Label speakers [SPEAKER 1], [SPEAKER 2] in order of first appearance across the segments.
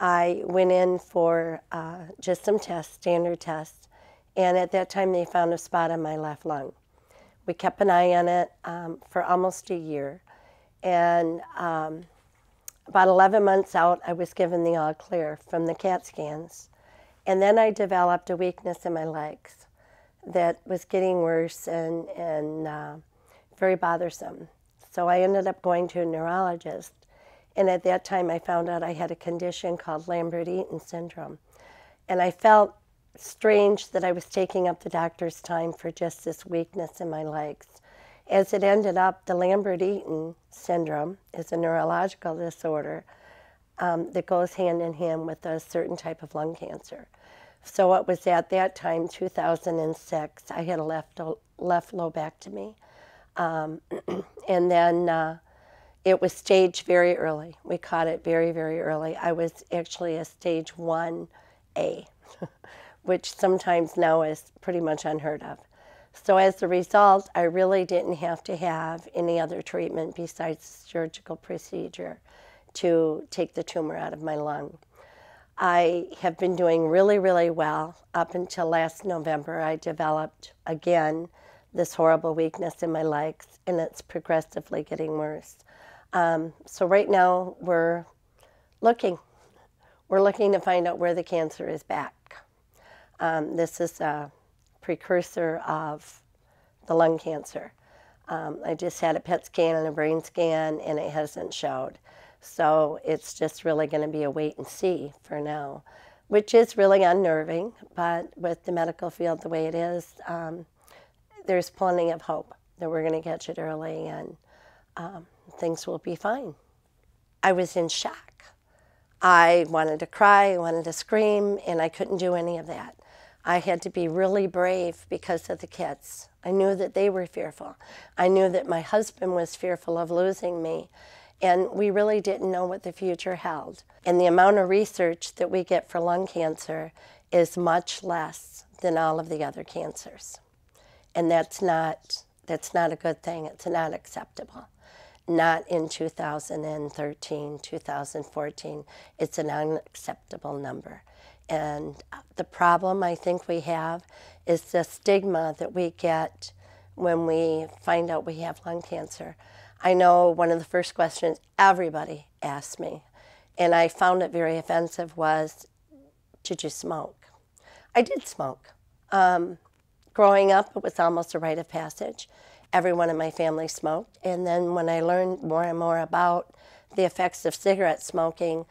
[SPEAKER 1] I went in for just some tests, standard tests, and at that time they found a spot on my left lung. We kept an eye on it for almost a year, and about 11 months out, I was given the all clear from the CAT scans, and then I developed a weakness in my legs that was getting worse and very bothersome. So I ended up going to a neurologist, and at that time I found out I had a condition called Lambert-Eaton syndrome. And I felt strange that I was taking up the doctor's time for just this weakness in my legs. As it ended up, the Lambert-Eaton syndrome is a neurological disorder that goes hand in hand with a certain type of lung cancer. So it was at that time, 2006, I had a left lobectomy. And then it was staged very early. We caught it very, very early. I was actually a stage 1A, which sometimes now is pretty much unheard of. So as a result, I really didn't have to have any other treatment besides surgical procedure to take the tumor out of my lung. I have been doing really, really well up until last November. I developed, again, this horrible weakness in my legs, and it's progressively getting worse. So right now we're looking to find out where the cancer is back. This is a precursor of the lung cancer. I just had a PET scan and a brain scan, and it hasn't showed. So it's just really going to be a wait and see for now, which is really unnerving, but with the medical field the way it is, there's plenty of hope that we're going to catch it early and things will be fine. I was in shock. I wanted to cry, I wanted to scream, and I couldn't do any of that. I had to be really brave because of the kids. I knew that they were fearful. I knew that my husband was fearful of losing me, and we really didn't know what the future held. And the amount of research that we get for lung cancer is much less than all of the other cancers. And that's not a good thing. It's not acceptable. Not in 2013, 2014. It's an unacceptable number. And the problem I think we have is the stigma that we get when we find out we have lung cancer. I know one of the first questions everybody asked me, and I found it very offensive, was, did you smoke? I did smoke. Growing up, it was almost a rite of passage. Everyone in my family smoked, and then when I learned more and more about the effects of cigarette smoking,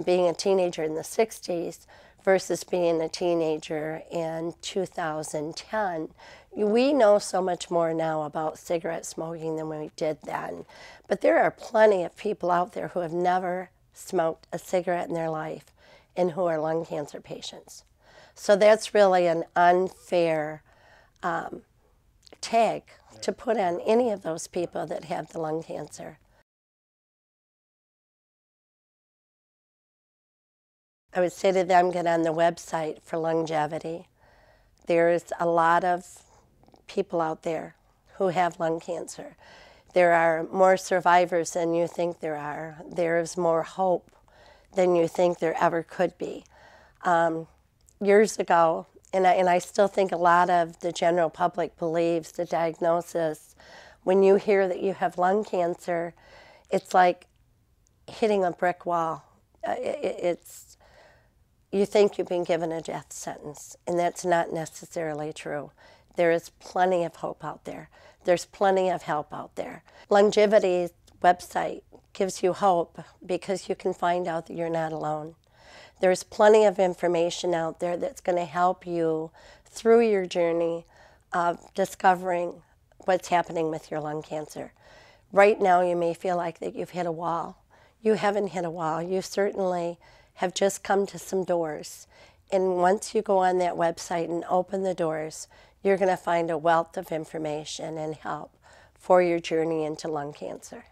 [SPEAKER 1] being a teenager in the 60s versus being a teenager in 2010, we know so much more now about cigarette smoking than we did then. But there are plenty of people out there who have never smoked a cigarette in their life and who are lung cancer patients. So that's really an unfair tag to put on any of those people that have the lung cancer. I would say to them, get on the website for longevity. There's a lot of people out there who have lung cancer. There are more survivors than you think there are. There's more hope than you think there ever could be. Years ago, and I still think a lot of the general public believes the diagnosis, when you hear that you have lung cancer, it's like hitting a brick wall. You think you've been given a death sentence, and that's not necessarily true. There is plenty of hope out there. There's plenty of help out there. Longevity's website gives you hope because you can find out that you're not alone. There's plenty of information out there that's going to help you through your journey of discovering what's happening with your lung cancer. Right now, you may feel like that you've hit a wall. You haven't hit a wall. You certainly have just come to some doors. And once you go on that website and open the doors, you're going to find a wealth of information and help for your journey into lung cancer.